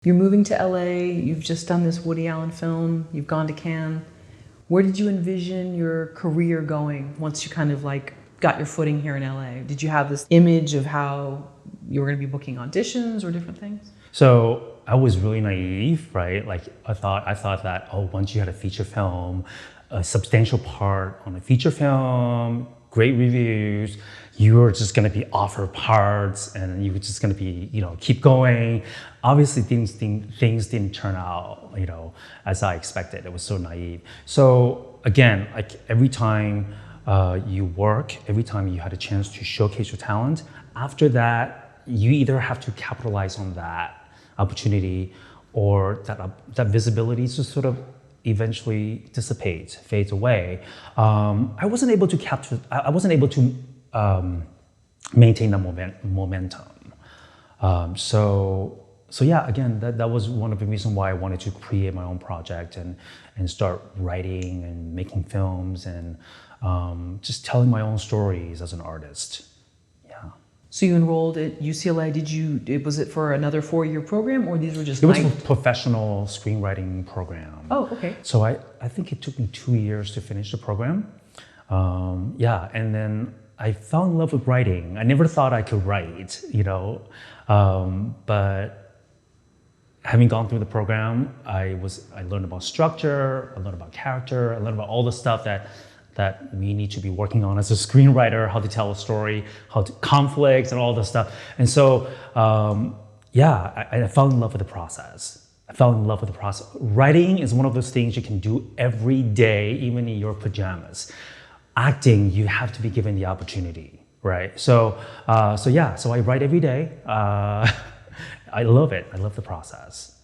You're moving to LA, you've just done this Woody Allen film, you've gone to Cannes. Where did you envision your career going once you kind of like got your footing here in LA? Did you have this image of how you were going to be booking auditions or different things? So I was really naive, right? Like I thought that, oh, once you had a feature film, a substantial part on a feature film, great reviews, you were just going to be offered parts and you were just going to be, keep going. Obviously things didn't turn out, as I expected. It was so naive. So again, like every time you work, every time you had a chance to showcase your talent, after that, you either have to capitalize on that opportunity or that visibility just sort of eventually dissipates, fades away. I wasn't able to maintain the momentum. So yeah, again, that was one of the reasons why I wanted to create my own project and start writing and making films and just telling my own stories as an artist. Yeah. So you enrolled at UCLA. Was it for another 4-year program or these were just It was a professional screenwriting program. Oh, okay. So I think it took me 2 years to finish the program. And then I fell in love with writing. I never thought I could write, but having gone through the program, I learned about structure, I learned about character, I learned about all the stuff that we need to be working on as a screenwriter, how to tell a story, conflicts and all this stuff. And so, I fell in love with the process. Writing is one of those things you can do every day, even in your pajamas. Acting, you have to be given the opportunity, right? So I write every day. I love it. I love the process.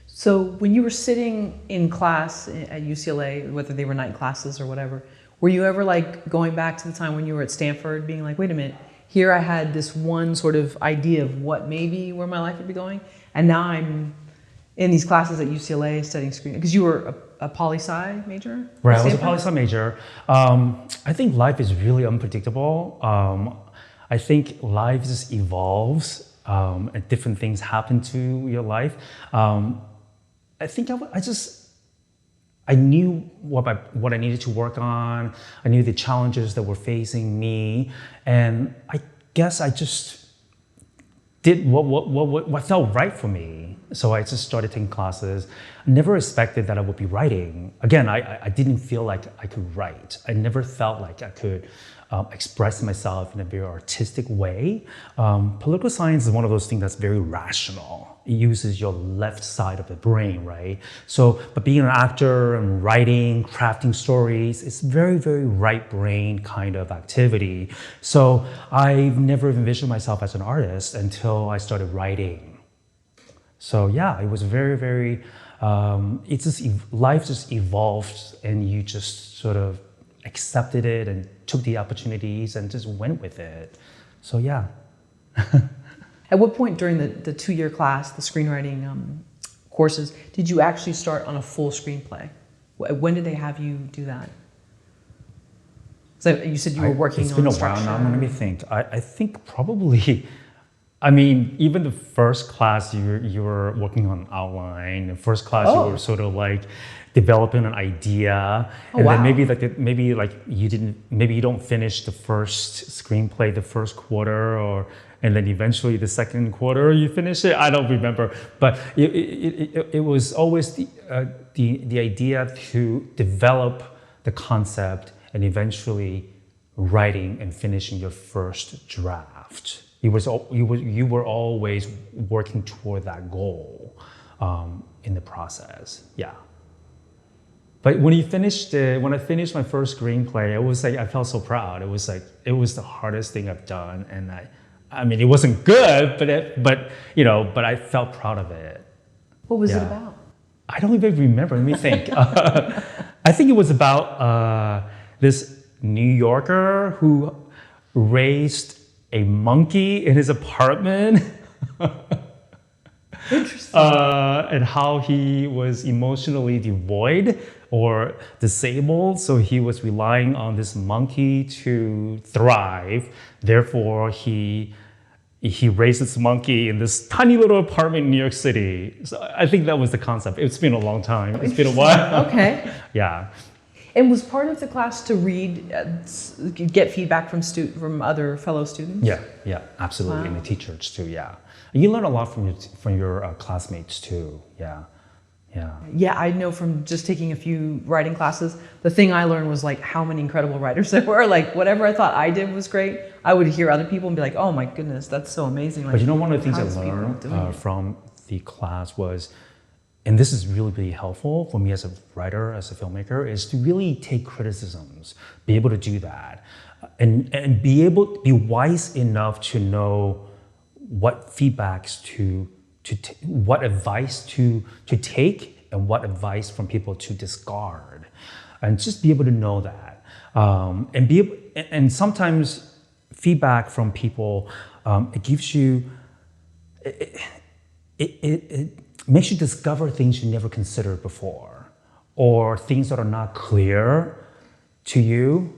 So when you were sitting in class at UCLA, whether they were night classes or whatever, were you ever like going back to the time when you were at Stanford being like, wait a minute, here I had this one sort of idea of where my life would be going, and now I'm in these classes at UCLA studying screen, because you were a poli-sci major? Right, I was a poli-sci major. I think life is really unpredictable. I think life just evolves and different things happen to your life. I think I knew what I needed to work on. I knew the challenges that were facing me, and I guess I just did what felt right for me. So I just started taking classes. I never expected that I would be writing. Again, I didn't feel like I could write. I never felt like I could express myself in a very artistic way. Political science is one of those things that's very rational. It uses your left side of the brain, right? But being an actor and writing, crafting stories, it's very, very right brain kind of activity. So I've never envisioned myself as an artist until I started writing. So yeah, it was very, very, life just evolved and you just sort of accepted it and took the opportunities and just went with it. So yeah. At what point during the 2-year class, the screenwriting courses, did you actually start on a full screenplay? When did they have you do that? So you said you were working on structure. It's been a while now. Let me think. I think probably, even the first class you were working on outline. The first class you were sort of like developing an idea, and then maybe you don't finish the first screenplay the first quarter, and then eventually the second quarter you finish it. I don't remember, but it was always the idea to develop the concept and eventually writing and finishing your first draft. You were always working toward that goal in the process. Yeah. But when I finished my first screenplay, it was like I felt so proud. It was the hardest thing I've done, and it wasn't good, but I felt proud of it. What was it about? I don't even remember. Let me think. I think it was about this New Yorker who raised a monkey in his apartment. Interesting. And how he was emotionally devoid or disabled, so he was relying on this monkey to thrive. Therefore, he he raised this monkey in this tiny little apartment in New York City. So I think that was the concept. It's been a long time. It's been a while. Okay. Yeah. And was part of the class to read, get feedback from other fellow students? Yeah, absolutely. Wow. And the teachers too, yeah. You learn a lot from your classmates too, yeah. Yeah, I know from just taking a few writing classes, the thing I learned was like how many incredible writers there were. Like whatever I thought I did was great, I would hear other people and be like, oh my goodness, that's so amazing. Like, but you know, one of the things how I is people doing learned it? from the class was, and this is really, really helpful for me as a writer, as a filmmaker, is to really take criticisms, be able to do that, and be wise enough to know what feedbacks what advice to take and what advice from people to discard, and just be able to know that, and sometimes feedback from people, it gives you, it makes you discover things you never considered before, or things that are not clear to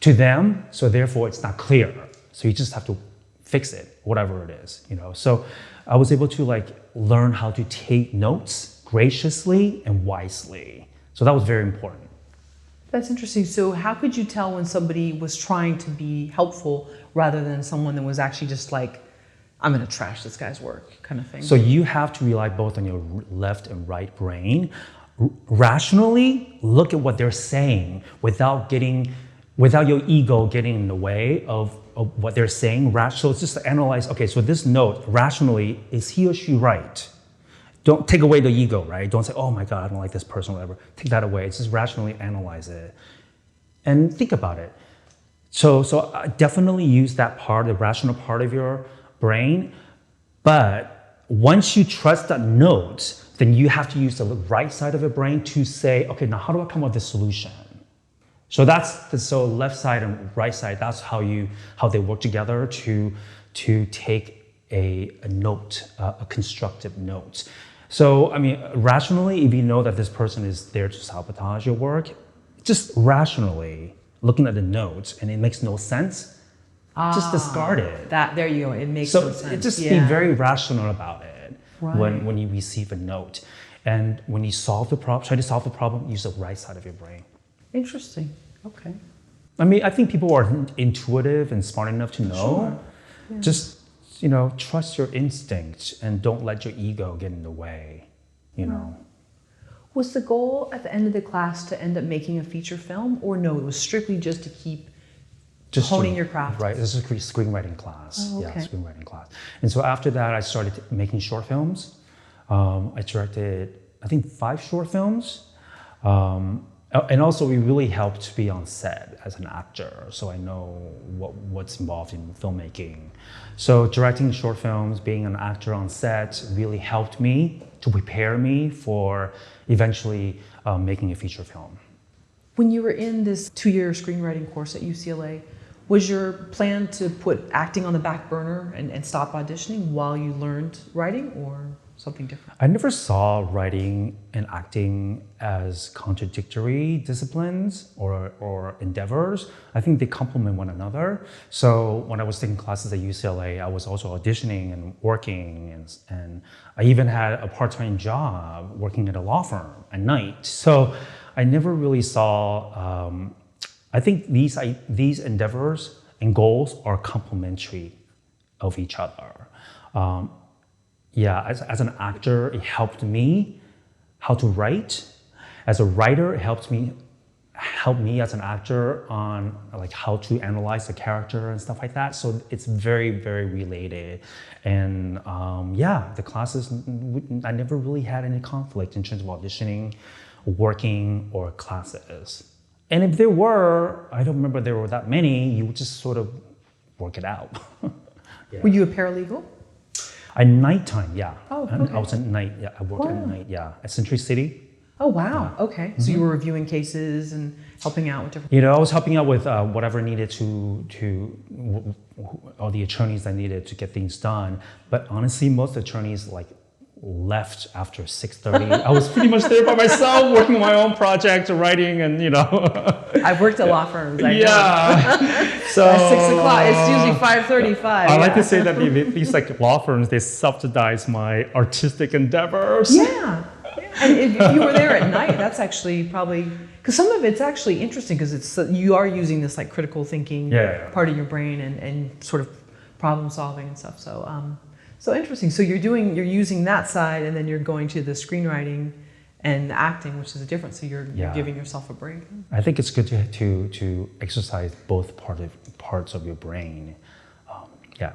them, so therefore it's not clear. So you just have to fix it, whatever it is, So I was able to like learn how to take notes graciously and wisely. So that was very important. That's interesting. So how could you tell when somebody was trying to be helpful rather than someone that was actually just like, I'm going to trash this guy's work kind of thing? So you have to rely both on your left and right brain. Rationally, look at what they're saying without your ego getting in the way of what they're saying. So it's just to analyze, okay, so this note, rationally, is he or she right? Don't take away the ego, right? Don't say, oh my God, I don't like this person, whatever. Take that away. It's just rationally analyze it and think about it. So I definitely use that part, the rational part of your brain. But once you trust that note, then you have to use the right side of your brain to say, okay, now how do I come up with a solution? So so left side and right side, that's how they work together to take a note, a constructive note. So, I mean, rationally, if you know that this person is there to sabotage your work, just rationally looking at the notes and it makes no sense, just discard it. There you go. It makes no sense. Just be very rational about it Right. when you receive a note. And when you try to solve the problem, use the right side of your brain. Interesting. Okay. I mean, I think people are intuitive and smart enough to know. Sure. Yeah. Just, trust your instincts and don't let your ego get in the way, Was the goal at the end of the class to end up making a feature film, or no, it was strictly just to keep honing your craft? Right, this is a screenwriting class. Oh, okay. Yeah, screenwriting class. And so after that, I started making short films. I directed, I think, 5 short films. And also, it really helped to be on set as an actor, so I know what's involved in filmmaking. So directing short films, being an actor on set really helped me to prepare me for eventually making a feature film. When you were in this 2-year screenwriting course at UCLA, was your plan to put acting on the back burner and stop auditioning while you learned writing, or something different? I never saw writing and acting as contradictory disciplines or endeavors. I think they complement one another. So when I was taking classes at UCLA, I was also auditioning and working, and I even had a part-time job working at a law firm at night. So I never really saw, I think these endeavors and goals are complementary of each other. As an actor, it helped me how to write. As a writer, it helped me as an actor on like how to analyze the character and stuff like that. So it's very, very related. And the classes, I never really had any conflict in terms of auditioning, working, or classes. And if there were, I don't remember there were that many, you would just sort of work it out. Yeah. Were you a paralegal? At nighttime, yeah. Oh, okay. I was at night, yeah. I worked at night, yeah. At Century City. Oh, wow. Okay. So you were reviewing cases and helping out with different... I was helping out with whatever needed all the attorneys that needed to get things done. But honestly, most attorneys left after 6:30. I was pretty much there by myself, working on my own project, writing, and I've worked at law firms. I know. yeah. So At 6 o'clock, it's usually 5:35. I like to say that these like law firms, they subsidize my artistic endeavors. Yeah. And if you were there at night, that's actually probably, because some of it's actually interesting because you are using this like critical thinking part of your brain and sort of problem solving and stuff. So interesting. So you're using that side, and then you're going to the screenwriting and acting, which is a difference. So you're giving yourself a break. I think it's good to exercise both parts of your brain. Yeah.